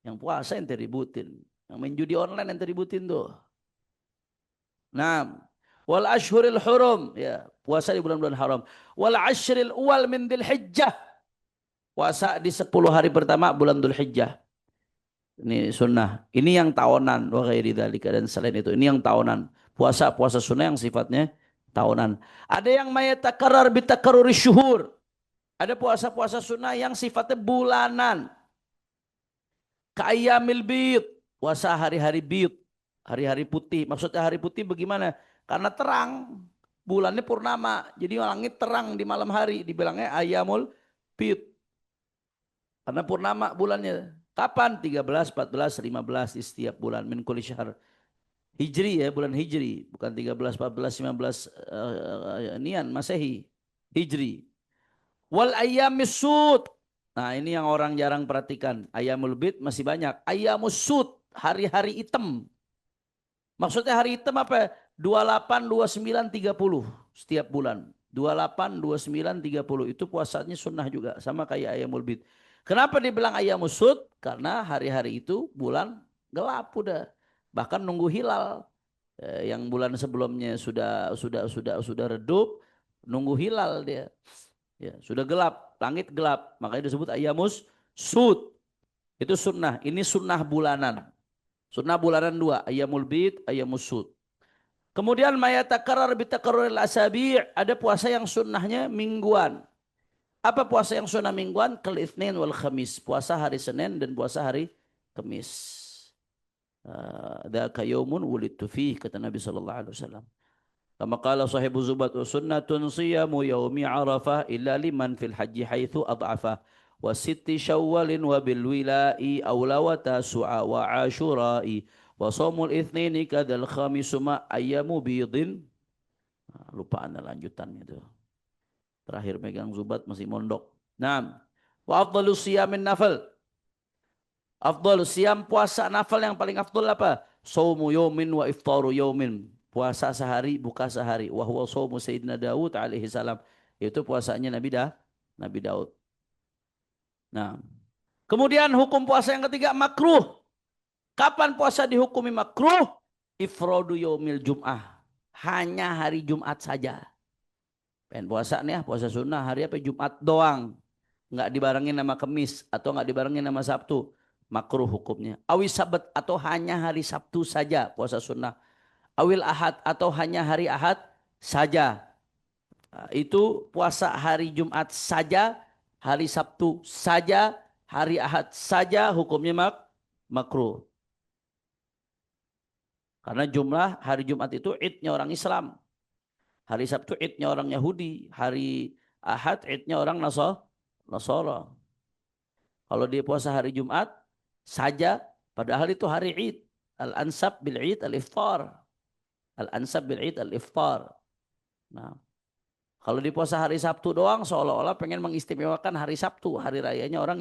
Yang puasa yang diributin. Yang main judi online yang diributin tuh. Nah, wal ashhuril hurum, ya, puasa di bulan-bulan haram. Wal ashril uwal min Dzulhijjah. Puasa di 10 hari pertama bulan Dzulhijjah. Ini sunnah. Ini yang tahunan. Wa ghairi dzalika, dan selain itu. Ini yang tahunan. Puasa sunnah yang sifatnya tahunan. Ada yang mayatakarrar bitakarruri syuhur. Ada puasa-puasa sunnah yang sifatnya bulanan. Ka'ayyamil bid. Puasa hari-hari bid. Hari-hari putih. Maksudnya hari putih bagaimana? Karena terang. Bulannya purnama. Jadi langit terang di malam hari. Dibilangnya ayyamul bid. Karena purnama bulannya. Kapan? 13, 14, 15 di setiap bulan. Min kulli syahr. Hijri ya, bulan Hijri. Bukan 13, 14, 15 nian, Masehi. Hijri. Wal ayyamis sud. Nah ini yang orang jarang perhatikan. Ayyamul bid masih banyak. Ayyamus sud. Hari-hari hitam. Maksudnya hari hitam apa? 28, 29, 30 setiap bulan. 28, 29, 30 itu puasanya sunnah juga. Sama kayak ayyamul bid. Kenapa dibilang ayyamus sud? Karena hari-hari itu bulan gelap udah. Bahkan nunggu hilal. Yang bulan sebelumnya sudah redup, nunggu hilal dia. Ya, sudah gelap, langit gelap. Makanya disebut ayyamus sud. Itu sunnah. Ini sunnah bulanan. Sunnah bulanan 2, ayyamul bid, ayyamus sud. Kemudian mayatakarrar bitakarruril asabi', ada puasa yang sunnahnya mingguan. Apa puasa yang sunnah mingguan? Kal Itsnin wal Khamis. Puasa hari Senin dan puasa hari Kamis. Dzaka yaumun wulidtu fihi, kata Nabi sallallahu alaihi wasallam. Kama qala sahibu Zubat, sunnatun siyamu yaumi Arafah illa liman fil haji haitsu ad'afa. Wa sitti syawalin wa bil wila'i awla wa tasu'a wa asyura'i wa shaumul itsnini kadal khamisu ma ayyamu bidin. Lupa anda lanjutannya itu. Terakhir megang Zubat masih mondok. Nah, wa afdhalus siyamin nafal. Afdhalus siyam, puasa nafal yang paling afdal apa? Shaumu yaumin wa iftaru yaumin. Puasa sehari, buka sehari. Wa huwa shaumu Sayyidina Daud alaihi salam. Itu puasanya Nabi Daud. Nah, kemudian hukum puasa yang ketiga makruh. Kapan puasa dihukumi makruh? ifradu yaumil jum'ah, hanya hari Jumat saja. Pengen puasa nih ya, puasa sunnah hari apa? Jumat doang. Nggak dibarengin sama Kemis atau nggak dibarengin sama Sabtu, makruh hukumnya. Awis sabat atau hanya hari Sabtu saja puasa sunnah. Awil ahad atau hanya hari ahad saja. Nah, itu puasa hari Jumat saja, hari Sabtu saja, hari ahad saja hukumnya makruh. Karena jumlah hari Jumat itu idnya orang Islam. Hari Sabtu idnya orang Yahudi. Hari Ahad idnya orang Nasara. Kalau dia puasa hari Jumat saja, padahal itu hari Id. Al-ansab bil Id al-iftar. Al-ansab bil Id al-iftar. Nah, kalau dia puasa hari Sabtu doang, seolah-olah pengen mengistimewakan hari Sabtu. Hari rayanya orang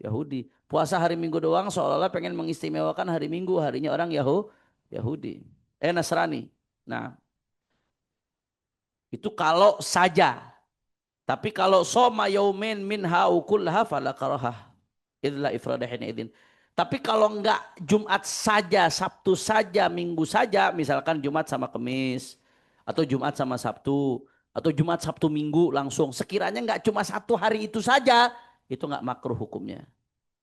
Yahudi. Puasa hari Minggu doang, seolah-olah pengen mengistimewakan hari Minggu. Harinya orang Yahudi. Nasrani. Nah, itu kalau saja. Tapi kalau soma yaumin minha ukullaha fala karahah. Idza ifradahin idin. Tapi kalau enggak Jumat saja, Sabtu saja, Minggu saja, misalkan Jumat sama Kamis atau Jumat sama Sabtu atau Jumat Sabtu Minggu langsung, sekiranya enggak cuma satu hari itu saja, itu enggak makruh hukumnya.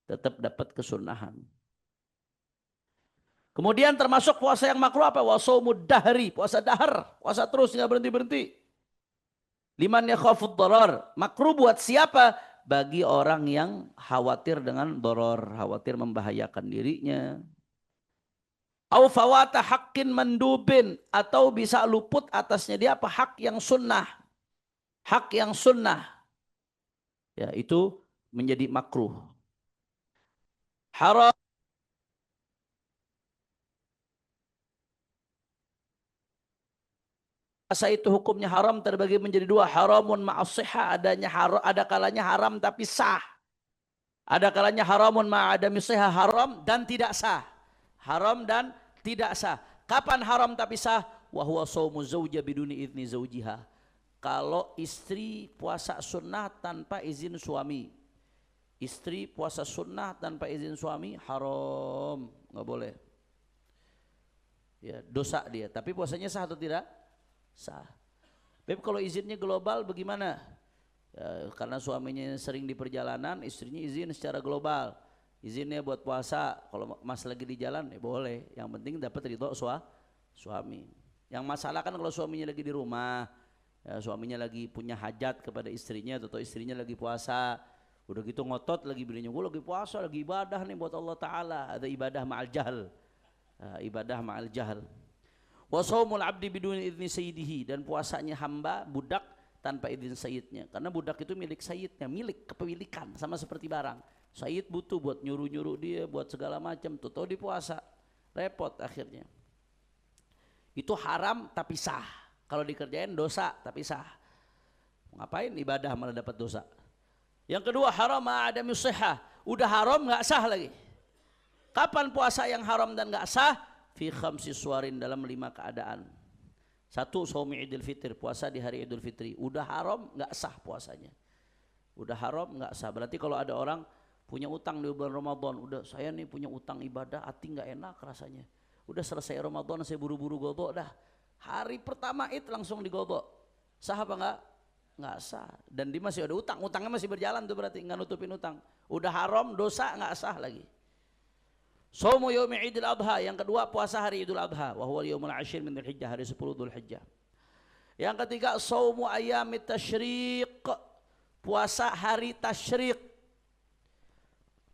Tetap dapat kesunahan. Kemudian termasuk puasa yang makruh apa? Wasaumud dahri, puasa dahar, puasa terus enggak berhenti-berhenti. Liman yakhafud darar, makruh buat siapa? Bagi orang yang khawatir dengan doror, khawatir membahayakan dirinya. Au fawata haqqin mandubin, atau bisa luput atasnya dia apa? Hak yang sunnah. Hak yang sunnah. Ya, itu menjadi makruh. Haram puasa itu hukumnya haram terbagi menjadi dua. Haramun ma'asihah, ada kalanya haram tapi sah. Ada kalanya haramun ma'adami sihah, haram dan tidak sah. Haram dan tidak sah. Kapan haram tapi sah? Wa huwa shaumu zauja biduni idzni zaujiha. Kalau istri puasa sunnah tanpa izin suami. Istri puasa sunnah tanpa izin suami haram, nggak boleh. Ya, dosa dia. Tapi puasanya sah atau tidak? Sah. Beb, kalau izinnya global bagaimana? Ya, karena suaminya sering di perjalanan, istrinya izin secara global. Izinnya buat puasa, kalau mas lagi di jalan ya boleh. Yang penting dapat ridho suami. Yang masalah kan kalau suaminya lagi di rumah, ya, suaminya lagi punya hajat kepada istrinya atau istrinya lagi puasa. Udah gitu ngotot lagi bininya, gue lagi puasa, lagi ibadah nih buat Allah Ta'ala. Ada ibadah ma'al jahl. Ibadah ma'al jahl. Wa shaumul abdi biduni idzni sayyidihi, dan puasanya hamba budak tanpa izin sayyidnya, karena budak itu milik sayyidnya, milik kepemilikan, sama seperti barang. Sayyid butuh buat nyuruh-nyuruh dia buat segala macam, tuh tahu di puasa repot akhirnya. Itu haram tapi sah. Kalau dikerjain dosa tapi sah. Ngapain ibadah malah dapat dosa. Yang kedua haram ma'adami sihah, udah haram nggak sah lagi. Kapan puasa yang haram dan nggak sah? Fi khamsi suwarin, dalam 5 keadaan. Satu, shaumi Idul Fitri, puasa di hari Idul Fitri. Udah haram nggak sah puasanya. Udah haram nggak sah. Berarti kalau ada orang punya utang di bulan Ramadan, udah saya nih punya utang ibadah, hati nggak enak rasanya. Udah selesai Ramadan saya buru-buru godok dah. Hari pertama Id langsung digodok. Sah apa nggak? Nggak sah. Dan dia masih ada utang, utangnya masih berjalan tuh, berarti nggak nutupin utang. Udah haram, dosa, nggak sah lagi. Shaumu yaumi Idul Adha, yang kedua puasa hari Idul Adha, wa huwa yaumul 'ashir min Dzulhijjah, hari 10 Dzulhijjah. Yang ketiga shaumu ayyamit tasyriq, puasa hari tasyriq.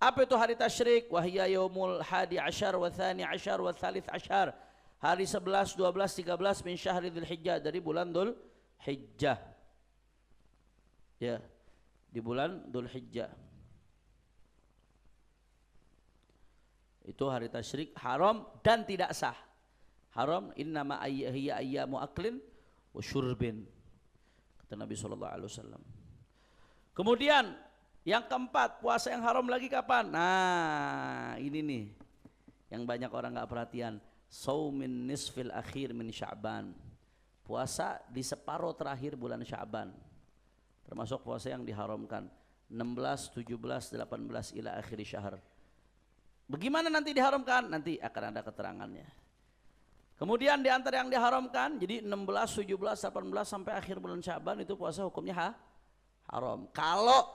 Apa itu hari tasyriq? Wa hiya yaumul 11 wa tsani 'ashar wa tsalits 'ashar, hari 11, 12, 13 min syahri Dzulhijjah, dari bulan Dzulhijjah. Ya, di bulan Dzulhijjah. Itu hari tasyrik, haram dan tidak sah. Haram, innama hiya ayyamu aklin wa syurbin, kata Nabi SAW. Kemudian yang keempat, puasa yang haram lagi kapan? Nah, ini nih yang banyak orang nggak perhatian. Shaumin nisfil akhir min Sya'ban, puasa di separuh terakhir bulan Sya'ban, termasuk puasa yang diharamkan. 16, 17, 18 ila akhir syahr. Bagaimana nanti diharamkan? Nanti akan ada keterangannya. Kemudian di antara yang diharamkan, jadi 16, 17, 18 sampai akhir bulan Sya'ban itu puasa hukumnya haram. Kalau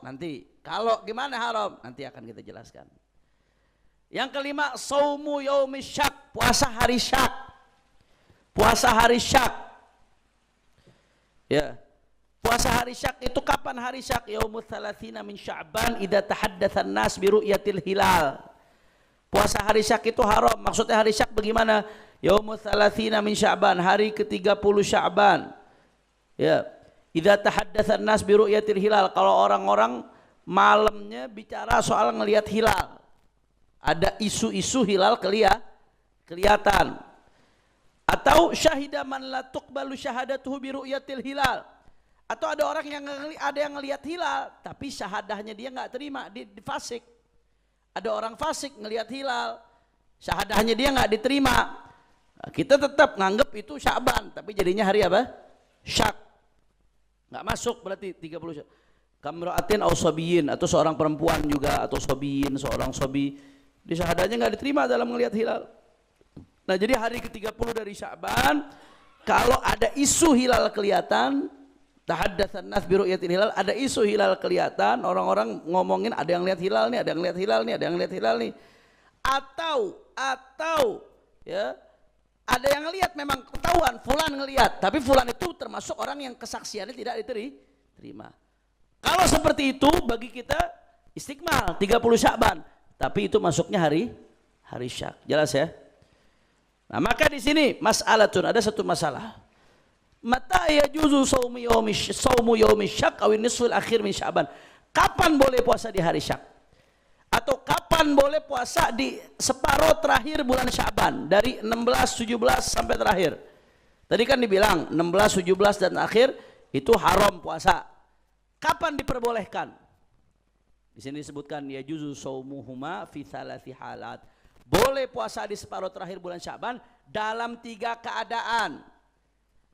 gimana haram? Nanti akan kita jelaskan. Yang kelima, saumu yaumi syak, puasa hari syak. Puasa hari syak. Ya. Puasa hari syak itu kapan hari syak? Yaumul thalathina min Sya'ban idza tahaddatsan nas bi ru'yatil hilal. Puasa hari syak itu haram. Maksudnya hari syak bagaimana? Yaumul thalathina min Sya'ban, hari ke-30 Sya'ban. Ya. Idza tahaddatsan nas bi ru'yatil hilal, kalau orang-orang malamnya bicara soal ngelihat hilal. Ada isu-isu hilal kelihatan. Atau syahida man la tuqbalu syahadatuhu bi ru'yatil hilal. Atau ada orang yang ngelihat hilal tapi syahadahnya dia nggak terima, dia fasik. Ada orang fasik ngelihat hilal, syahadahnya dia nggak diterima. Nah, kita tetap nganggep itu Sya'ban, tapi jadinya hari apa? Syak. Nggak masuk berarti 30 Syak. Kamra'atin aw sabiyin, atau seorang perempuan juga, atau sabiyin, seorang sabi, di syahadahnya nggak diterima dalam ngelihat hilal. Nah, jadi hari ke-30 dari Sya'ban, kalau ada isu hilal kelihatan, tahaddatsan nas bi ru'yatil hilal, ada isu hilal kelihatan, orang-orang ngomongin ada yang lihat hilal nih, ada yang lihat hilal nih, ada yang lihat hilal nih. Atau ya, ada yang lihat memang ketahuan fulan ngelihat, tapi fulan itu termasuk orang yang kesaksiannya tidak diterima. Kalau seperti itu bagi kita istiqmal 30 Sya'ban, tapi itu masuknya hari syak. Jelas ya? Nah, maka di sini mas'alatun, ada satu masalah. Mata yajuzu saumu yaumi syak aw nisful akhir min Sya'ban. Kapan boleh puasa di hari syak? Atau kapan boleh puasa di separuh terakhir bulan Sya'ban, dari 16, 17 sampai terakhir? Tadi kan dibilang 16, 17 dan akhir itu haram puasa. Kapan diperbolehkan? Di sini disebutkan yajuzu saumuhuma fi thalathi halat. Boleh puasa di separuh terakhir bulan Sya'ban dalam 3 keadaan.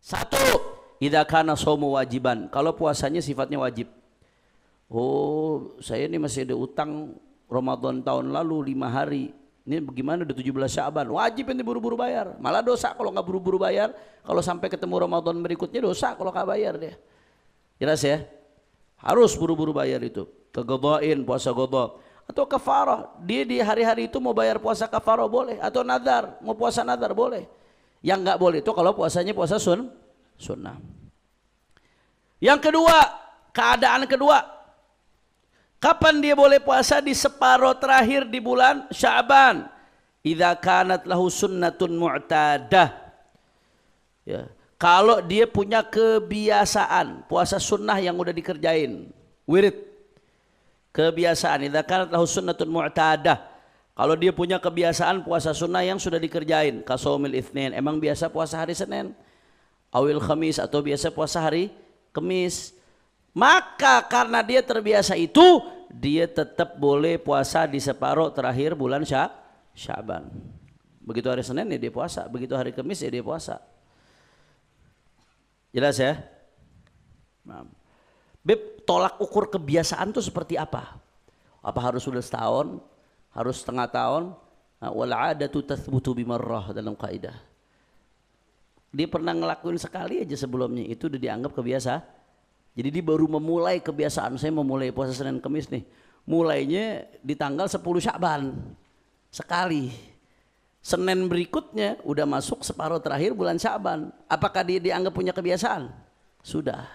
1, idza kana shaumu wajiban, kalau puasanya sifatnya wajib. Oh, saya ini masih ada utang Ramadan tahun lalu 5 hari. Ini bagaimana udah 17 Sya'ban, wajib ini buru-buru bayar. Malah dosa kalau nggak buru-buru bayar. Kalau sampai ketemu Ramadan berikutnya dosa kalau nggak bayar dia. Jelas ya? Harus buru-buru bayar itu. Kegodoin, puasa godo. Atau kafarah, dia di hari-hari itu mau bayar puasa kafarah boleh. Atau nadar, mau puasa nadar boleh. Yang nggak boleh itu kalau puasanya puasa sunnah. Yang kedua, keadaan kedua, kapan dia boleh puasa di separuh terakhir di bulan Sya'ban? Idza kanat lahu sunnatun mu'tadah. Ya, kalau dia punya kebiasaan puasa sunnah yang udah dikerjain, wirid, kebiasaan. Idza kanat lahu sunnatun mu'tadah. Kalau dia punya kebiasaan puasa sunnah yang sudah dikerjain, kasaumil itsnin, emang biasa puasa hari Senin, awil khamis, atau biasa puasa hari Kamis, maka karena dia terbiasa itu, dia tetap boleh puasa di separuh terakhir bulan Sya'ban. Begitu hari Senin ya dia puasa, begitu hari Kamis ya dia puasa. Jelas ya? Tolak ukur kebiasaan itu seperti apa? Apa harus sudah setahun? Harus setengah tahun? Wal 'adatu tathbutu bimarrah dalam kaidah. Dia pernah ngelakuin sekali aja sebelumnya, itu udah dianggap kebiasaan. Jadi dia baru memulai kebiasaan, saya memulai puasa Senin Kamis nih. Mulainya di tanggal 10 Sya'ban. Sekali. Senin berikutnya udah masuk separuh terakhir bulan Sya'ban. Apakah dia dianggap punya kebiasaan? Sudah.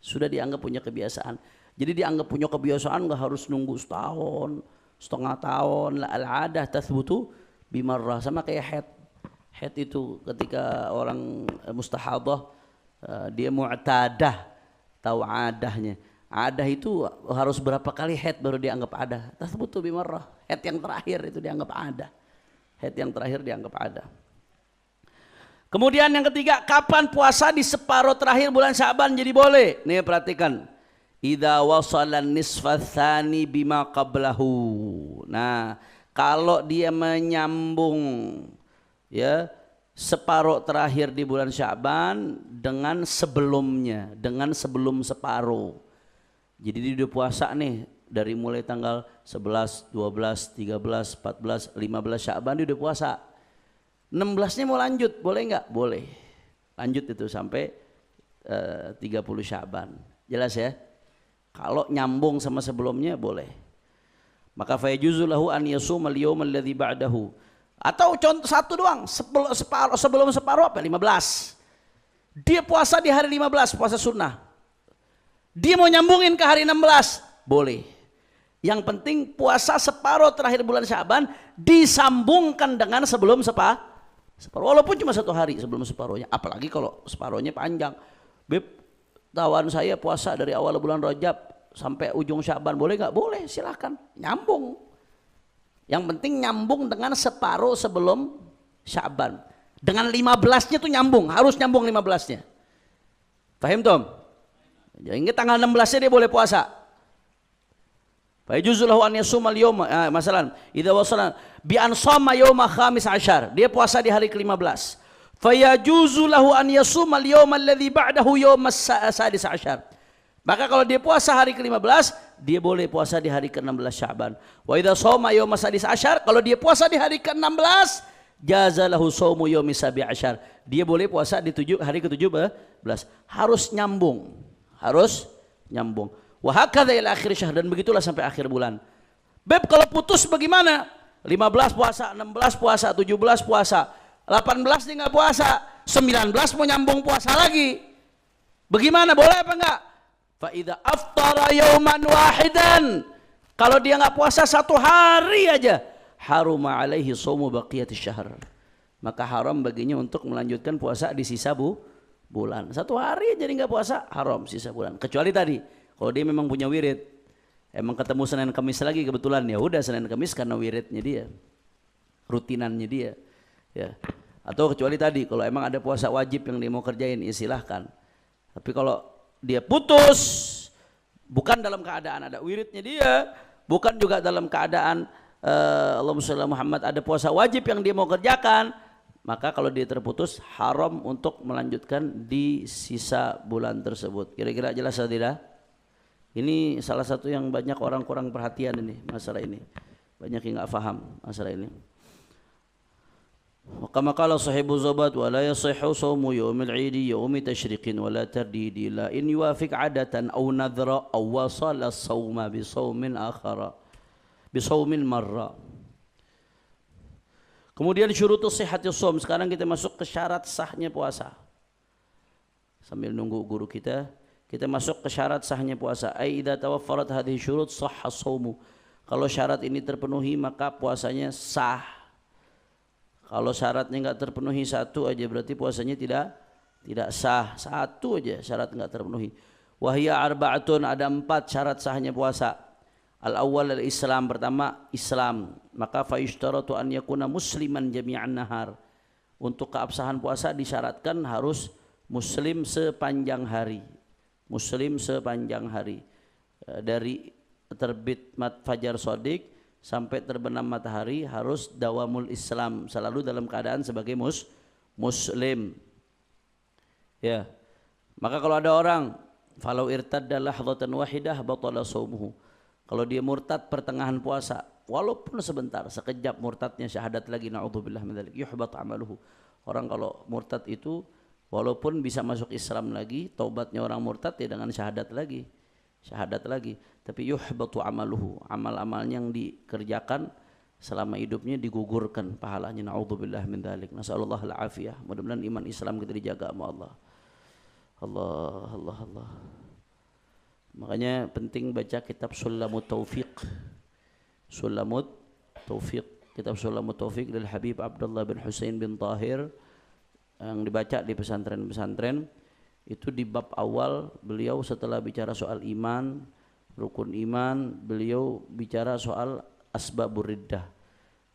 Sudah dianggap punya kebiasaan. Jadi dianggap punya kebiasaan nggak harus nunggu setahun, setengah tahun. Al-'adah tathbutu bimarrah, sama kayak haid. Haid itu ketika orang mustahadah, dia mu'tadah, tahu adahnya. Adah itu harus berapa kali haid baru dianggap adah. Tathbutu bimarrah. Haid yang terakhir itu dianggap adah. Haid yang terakhir dianggap adah. Kemudian yang ketiga, kapan puasa di separuh terakhir bulan Sya'ban jadi boleh? Nih perhatikan. Idza wasalan nisfats tsani bima qablahu. Nah, kalau dia menyambung ya separuh terakhir di bulan Sya'ban dengan sebelumnya, dengan sebelum separuh. Jadi dia udah puasa nih dari mulai tanggal 11, 12, 13, 14, 15 Sya'ban dia udah puasa. 16-nya mau lanjut, boleh nggak? Boleh. Lanjut itu sampai 30 Sya'ban. Jelas ya? Kalau nyambung sama sebelumnya boleh. Maka fa yajuzu lahu an yasuma al-yawm alladhi ba'dahu. Atau contoh satu doang, sebelum separuh apa? 15. Dia puasa di hari 15, puasa sunnah. Dia mau nyambungin ke hari 16, boleh. Yang penting puasa separuh terakhir bulan Sya'ban disambungkan dengan sebelum separuh. Walaupun cuma 1 hari sebelum separuhnya. Apalagi kalau separuhnya panjang. Beb, tawan saya puasa dari awal bulan Rajab sampai ujung Sya'ban, boleh nggak? Boleh, silahkan. Nyambung. Yang penting nyambung dengan separuh sebelum Sya'ban. Dengan 15-nya tuh nyambung, harus nyambung 15-nya. Paham Tom? Jadi tanggal 16-nya dia boleh puasa. Fa yajuzu lahu an yasuma al-yawma, masalan, idza wasala bi an shama yawma khamis ashar. Dia puasa di hari ke-15. Fa yajuzu lahu an yasuma al-yawma alladhi ba'dahu yawm as-sadis ashar. Maka kalau dia puasa hari ke-15, dia boleh puasa di hari ke-16 Sya'ban. Wa idza shama yawma sadis ashar, kalau dia puasa di hari ke-16, jaza lahu shaumu yawmi sabi ashar. Dia boleh puasa di hari ke-17. Harus nyambung. Harus nyambung. Wa hakadha ila akhir syahr, dan begitulah sampai akhir bulan. Beb, kalau putus bagaimana? 15 puasa, 16 puasa, 17 puasa, 18 dia nggak puasa, 19 mau nyambung puasa lagi. Bagaimana? Boleh apa enggak? Fa idza aftara yawman wahidan, kalau dia nggak puasa 1 hari aja, haruma alaihi shaumu baqiyatish syahr. Maka haram baginya untuk melanjutkan puasa di sisa bulan. 1 hari jadi nggak puasa, haram sisa bulan. Kecuali tadi, kalau dia memang punya wirid, emang ketemu Senin Kamis lagi kebetulan, ya udah Senin Kamis karena wiridnya dia, rutinannya dia, ya. Atau kecuali tadi, kalau emang ada puasa wajib yang dia mau kerjain, ya silahkan. Tapi kalau dia putus, bukan dalam keadaan ada wiridnya dia, bukan juga dalam keadaan Allahumma sholli ala Muhammad ada puasa wajib yang dia mau kerjakan, maka kalau dia terputus, haram untuk melanjutkan di sisa bulan tersebut. Kira-kira jelas atau tidak? Ini salah satu yang banyak orang kurang perhatian ini, masalah ini. Banyak yang nggak paham masalah ini. Wa kama qala sahibu Zabat, wa la yasihhu shaumu yaumil 'idi yaumi tasyriqin wa la tardidi la in yuwafiq 'adatan aw nadhra aw wasala as-sawma bi shaumin akhara bi shaumin marra. Kemudian syurutus sihhatis shaum, sekarang kita masuk ke syarat sahnya puasa. Sambil nunggu guru kita masuk ke syarat sahnya puasa. Ai idza tawaffarat hadhihi syurut sahha shaumu. Kalau syarat ini terpenuhi maka puasanya sah. Kalau syaratnya enggak terpenuhi 1 aja berarti puasanya tidak sah. 1 aja syarat enggak terpenuhi. Wahya arba'atun, ada 4 syarat sahnya puasa. Al-awwal al-Islam, pertama Islam. Maka fa yushtaratu an yakuna musliman jami'an nahar. Untuk keabsahan puasa disyaratkan harus muslim sepanjang hari. Muslim sepanjang hari, dari terbit fajar shadiq sampai terbenam matahari harus dawamul Islam, selalu dalam keadaan sebagai muslim. Ya. Maka kalau ada orang falau irtadda lahdhatan wahidah batala shaumuhu. Kalau dia murtad pertengahan puasa, walaupun sebentar, sekejap murtadnya, syahadat lagi, naudzubillah min dzalik, yuhbat amaluhu. Orang kalau murtad itu walaupun bisa masuk Islam lagi, taubatnya orang murtad ya dengan syahadat lagi, tapi yuhbatu amaluhu, amal-amalnya yang dikerjakan selama hidupnya digugurkan pahalanya, naudzubillah min dzalik, nasallallahu al-afiyah. Mudah-mudahan iman Islam kita dijaga sama Allah. Allah. Makanya penting baca kitab Sulamut Taufiq, kitab Sulamut Taufiq dari Habib Abdullah bin Husain bin Tahir, yang dibaca di pesantren-pesantren. Itu di bab awal beliau setelah bicara soal iman, rukun iman, beliau bicara soal asbabur riddah,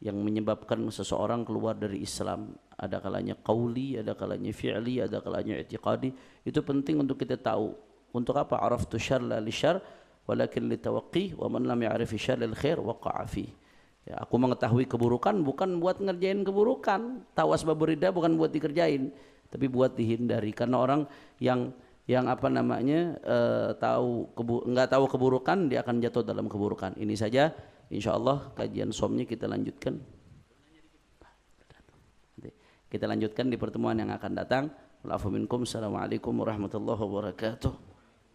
yang menyebabkan seseorang keluar dari Islam. Ada kalanya qauli, ada kalanya fi'li, ada kalanya i'tiqadi. Itu penting untuk kita tahu. Untuk apa? Araftu syarr la li syarr walakin li tawaqqi wa man lam ya'rif syarr lil khair waqa'a fi. Ya, aku mengetahui keburukan bukan buat ngerjain keburukan. Tahu asbabur riddah bukan buat dikerjain, tapi buat dihindari. Karena orang yang apa namanya nggak tahu keburukan, dia akan jatuh dalam keburukan. Ini saja, insya Allah kajian somnya kita lanjutkan. kita lanjutkan di pertemuan yang akan datang. Assalamualaikum warahmatullahi wabarakatuh.